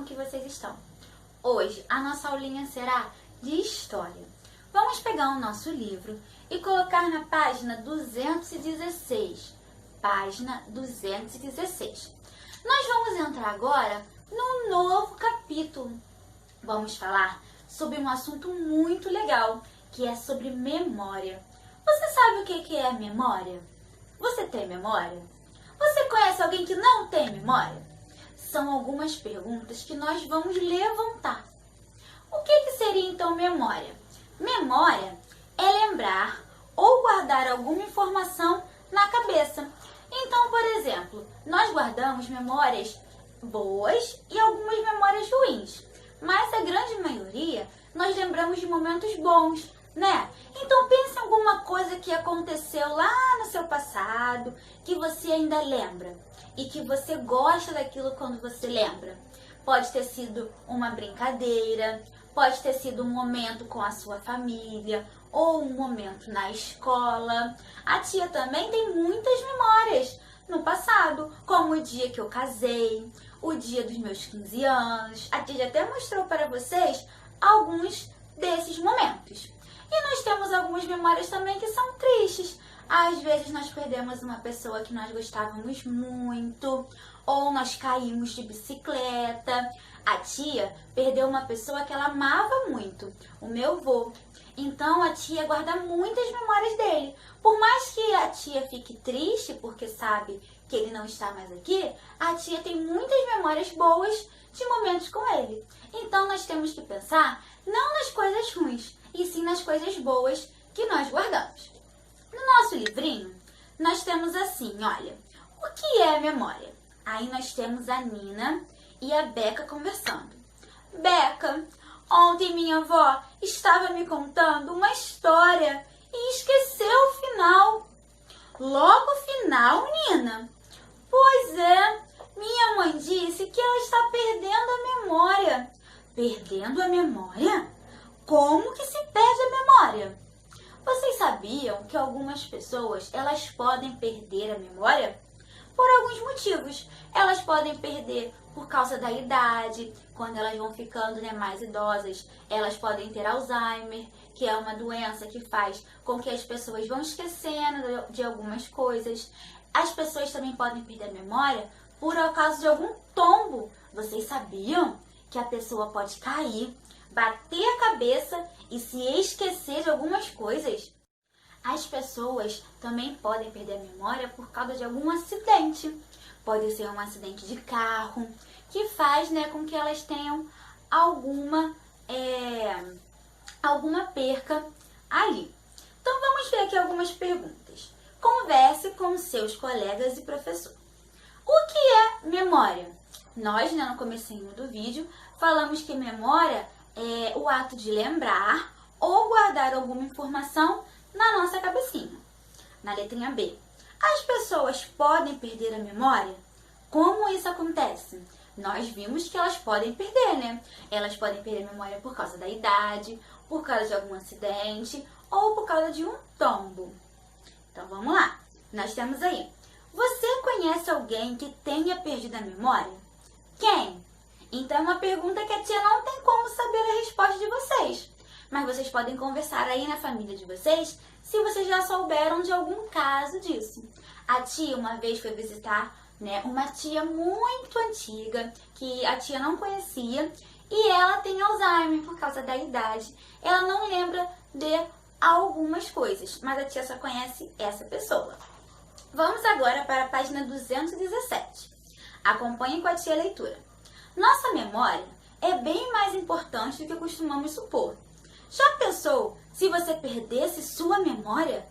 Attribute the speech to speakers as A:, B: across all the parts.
A: como que vocês estão? Hoje a nossa aulinha será de história. Vamos pegar o nosso livro e colocar na página 216. Página 216. Nós vamos entrar agora num novo capítulo. Vamos falar sobre um assunto muito legal, que é sobre memória. Você sabe o que é memória? Você tem memória? Você conhece alguém que não tem memória? São algumas perguntas que nós vamos levantar. O que seria então memória? Memória é lembrar ou guardar alguma informação na cabeça. Então, por exemplo, nós guardamos memórias boas e algumas memórias ruins, mas a grande maioria nós lembramos de momentos bons, né? Então pense em alguma coisa que aconteceu lá no seu passado, que você ainda lembra e que você gosta daquilo quando você lembra. Pode ter sido uma brincadeira, pode ter sido um momento com a sua família ou um momento na escola. A tia também tem muitas memórias no passado, como o dia que eu casei, o dia dos meus 15 anos. A tia já até mostrou para vocês alguns desses momentos. E nós temos algumas memórias também que são tristes. Às vezes nós perdemos uma pessoa que nós gostávamos muito, ou nós caímos de bicicleta. A tia perdeu uma pessoa que ela amava muito, o meu avô. Então a tia guarda muitas memórias dele. Por mais que a tia fique triste porque sabe que ele não está mais aqui, a tia tem muitas memórias boas de momentos com ele. Então nós temos que pensar não nas coisas ruins, e sim nas coisas boas que nós guardamos. No nosso livrinho, nós temos assim, olha, o que é memória? Aí nós temos a Nina e a Beca conversando. Beca, ontem minha avó estava me contando uma história e esqueceu o final. Logo o final, Nina? Pois é, minha mãe disse que ela está perdendo a memória. Perdendo a memória? Como que se perde a memória? Vocês sabiam que algumas pessoas elas podem perder a memória? Por alguns motivos. Elas podem perder por causa da idade, quando elas vão ficando mais idosas. Elas podem ter Alzheimer, que é uma doença que faz com que as pessoas vão esquecendo de algumas coisas. As pessoas também podem perder a memória por causa de algum tombo. Vocês sabiam que a pessoa pode cair, bater a cabeça e se esquecer de algumas coisas? As pessoas também podem perder a memória por causa de algum acidente. Pode ser um acidente de carro, que faz com que elas tenham alguma perca ali. Então vamos ver aqui algumas perguntas. Converse com seus colegas e professor. O que é memória? Nós, no comecinho do vídeo, falamos que memória é o ato de lembrar ou guardar alguma informação na nossa cabecinha. Na letrinha B. As pessoas podem perder a memória? Como isso acontece? Nós vimos que elas podem perder, né? Elas podem perder a memória por causa da idade, por causa de algum acidente ou por causa de um tombo. Então vamos lá. Nós temos aí. Você conhece alguém que tenha perdido a memória? Quem? Então é uma pergunta que a tia não tem como saber a resposta de vocês. Mas vocês podem conversar aí na família de vocês se vocês já souberam de algum caso disso. A tia uma vez foi visitar uma tia muito antiga que a tia não conhecia e ela tem Alzheimer por causa da idade. Ela não lembra de algumas coisas, mas a tia só conhece essa pessoa. Vamos agora para a página 217. Acompanhe com a tia a leitura. Nossa memória é bem mais importante do que costumamos supor. Já pensou se você perdesse sua memória?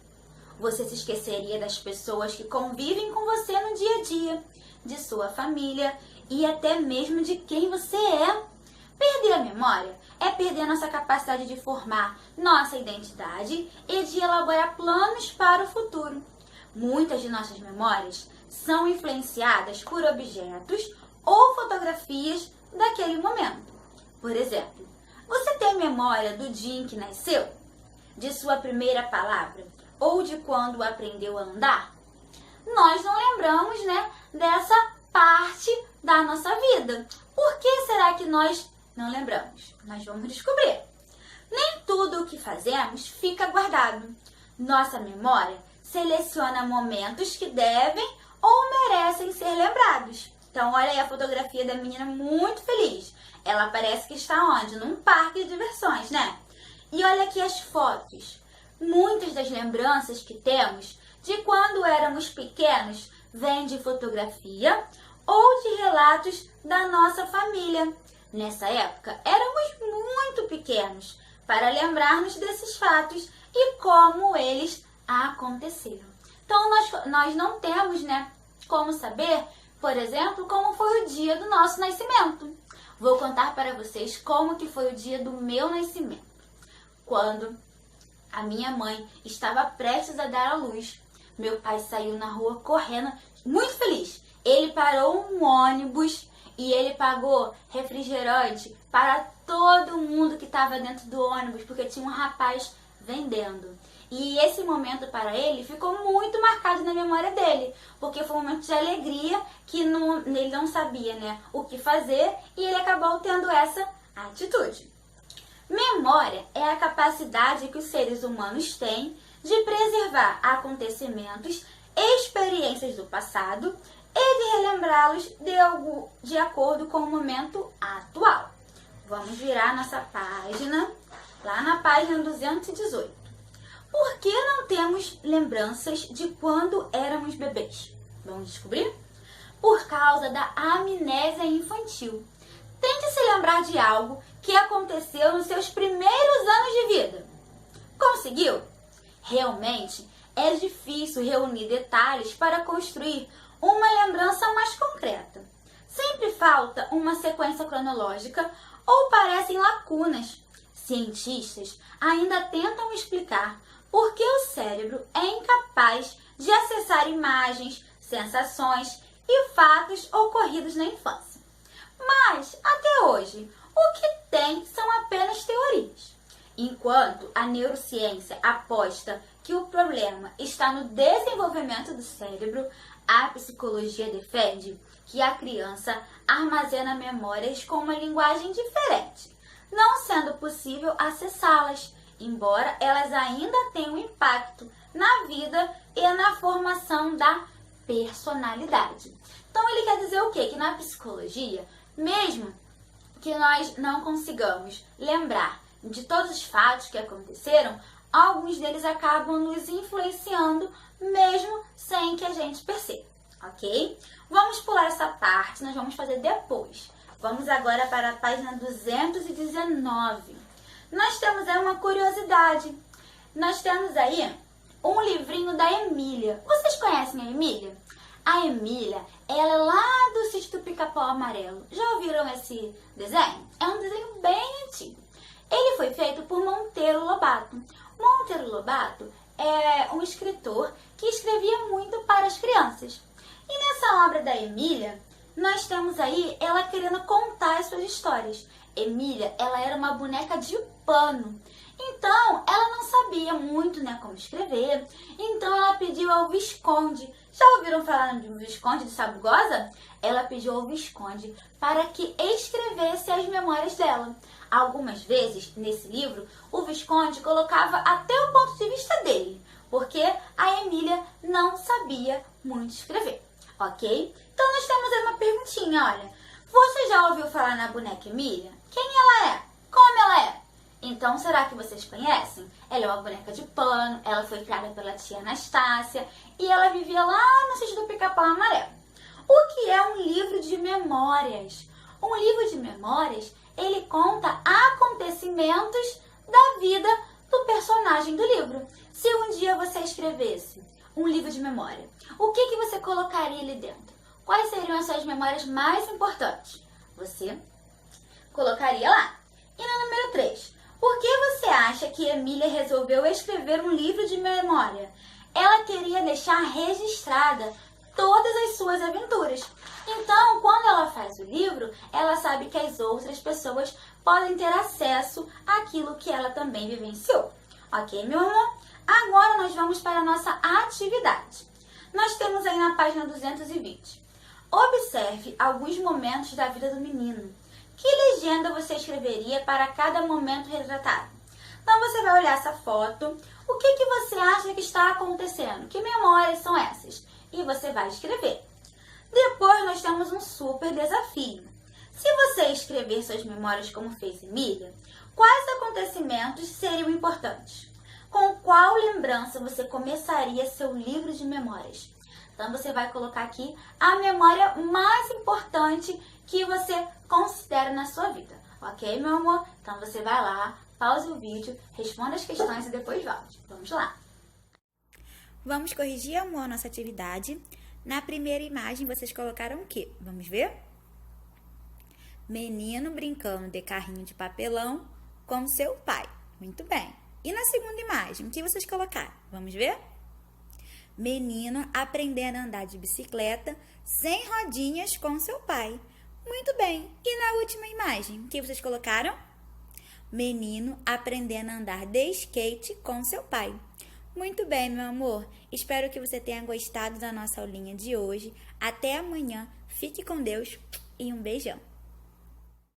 A: Você se esqueceria das pessoas que convivem com você no dia a dia, de sua família e até mesmo de quem você é. Perder a memória é perder nossa capacidade de formar nossa identidade e de elaborar planos para o futuro. Muitas de nossas memórias são influenciadas por objetos ou fotografias daquele momento. Por exemplo, você tem memória do dia em que nasceu? De sua primeira palavra? Ou de quando aprendeu a andar? Nós não lembramos, dessa parte da nossa vida. Por que será que nós não lembramos? Nós vamos descobrir. Nem tudo o que fazemos fica guardado. Nossa memória seleciona momentos que devem ou merecem ser lembrados. Então, olha aí a fotografia da menina muito feliz. Ela parece que está onde? Num parque de diversões, né? E olha aqui as fotos. Muitas das lembranças que temos de quando éramos pequenos vêm de fotografia ou de relatos da nossa família. Nessa época, éramos muito pequenos para lembrarmos desses fatos e como eles aconteceram. Então, nós não temos, né, como saber, por exemplo, como foi o dia do nosso nascimento. Vou contar para vocês como que foi o dia do meu nascimento. Quando a minha mãe estava prestes a dar à luz, meu pai saiu na rua correndo, muito feliz. Ele parou um ônibus e ele pagou refrigerante para todo mundo que estava dentro do ônibus, porque tinha um rapaz vendendo. E esse momento para ele ficou muito marcado na memória dele, porque foi um momento de alegria que ele não sabia, né, o que fazer e ele acabou tendo essa atitude. Memória é a capacidade que os seres humanos têm de preservar acontecimentos, experiências do passado e de relembrá-los de acordo com o momento atual. Vamos virar nossa página, lá na página 218. Por que não temos lembranças de quando éramos bebês? Vamos descobrir? Por causa da amnésia infantil. Tente se lembrar de algo que aconteceu nos seus primeiros anos de vida. Conseguiu? Realmente é difícil reunir detalhes para construir uma lembrança mais concreta. Sempre falta uma sequência cronológica ou parecem lacunas. Cientistas ainda tentam explicar por que o cérebro é incapaz de acessar imagens, sensações e fatos ocorridos na infância. Mas, até hoje, o que tem são apenas teorias. Enquanto a neurociência aposta que o problema está no desenvolvimento do cérebro, a psicologia defende que a criança armazena memórias com uma linguagem diferente, não sendo possível acessá-las, embora elas ainda tenham impacto na vida e na formação da personalidade. Então, ele quer dizer o quê? Que na psicologia, mesmo que nós não consigamos lembrar de todos os fatos que aconteceram, alguns deles acabam nos influenciando mesmo sem que a gente perceba, ok? Vamos pular essa parte, nós vamos fazer depois. Vamos agora para a página 219. Nós temos aí uma curiosidade. Nós temos aí um livrinho da Emília. Vocês conhecem a Emília? A Emília, ela é lá do Sítio do Pica-Pau Amarelo. Já ouviram esse desenho? É um desenho bem antigo. Ele foi feito por Monteiro Lobato. Monteiro Lobato é um escritor que escrevia muito para as crianças. E nessa obra da Emília, nós temos aí ela querendo contar as suas histórias. Emília, ela era uma boneca de pano. Então, ela não sabia muito, né, como escrever. Então, ela pediu ao Visconde. Já ouviram falar de um Visconde de Sabugosa? Ela pediu ao Visconde para que escrevesse as memórias dela. Algumas vezes, nesse livro, o Visconde colocava até o ponto de vista dele, porque a Emília não sabia muito escrever, ok? Então, nós temos aí uma perguntinha, olha. Você já ouviu falar na boneca Emília? Quem ela é? Como ela é? Então, será que vocês conhecem? Ela é uma boneca de pano, ela foi criada pela tia Anastácia e ela vivia lá no Sítio do Pica-Pau Amarelo. O que é um livro de memórias? Um livro de memórias, ele conta acontecimentos da vida do personagem do livro. Se um dia você escrevesse um livro de memória, o que você colocaria ali dentro? Quais seriam as suas memórias mais importantes? Você colocaria lá. E no número 3, por que você acha que Emília resolveu escrever um livro de memória? Ela queria deixar registrada todas as suas aventuras. Então, quando ela faz o livro, ela sabe que as outras pessoas podem ter acesso àquilo que ela também vivenciou. Ok, meu amor? Agora nós vamos para a nossa atividade. Nós temos aí na página 220. Observe alguns momentos da vida do menino. Que legenda você escreveria para cada momento retratado? Então você vai olhar essa foto. O que você acha que está acontecendo? Que memórias são essas? E você vai escrever. Depois nós temos um super desafio. Se você escrever suas memórias como fez Emília, quais acontecimentos seriam importantes? Com qual lembrança você começaria seu livro de memórias? Então você vai colocar aqui a memória mais importante que você considera na sua vida. Ok, meu amor? Então você vai lá, pause o vídeo, responda as questões e depois volte. Vamos lá!
B: Vamos corrigir, amor, a nossa atividade. Na primeira imagem, vocês colocaram o quê? Vamos ver? Menino brincando de carrinho de papelão com seu pai. Muito bem. E na segunda imagem, o que vocês colocaram? Vamos ver? Menino aprendendo a andar de bicicleta sem rodinhas com seu pai. Muito bem. E na última imagem, o que vocês colocaram? Menino aprendendo a andar de skate com seu pai. Muito bem, meu amor. Espero que você tenha gostado da nossa aulinha de hoje. Até amanhã. Fique com Deus e um beijão.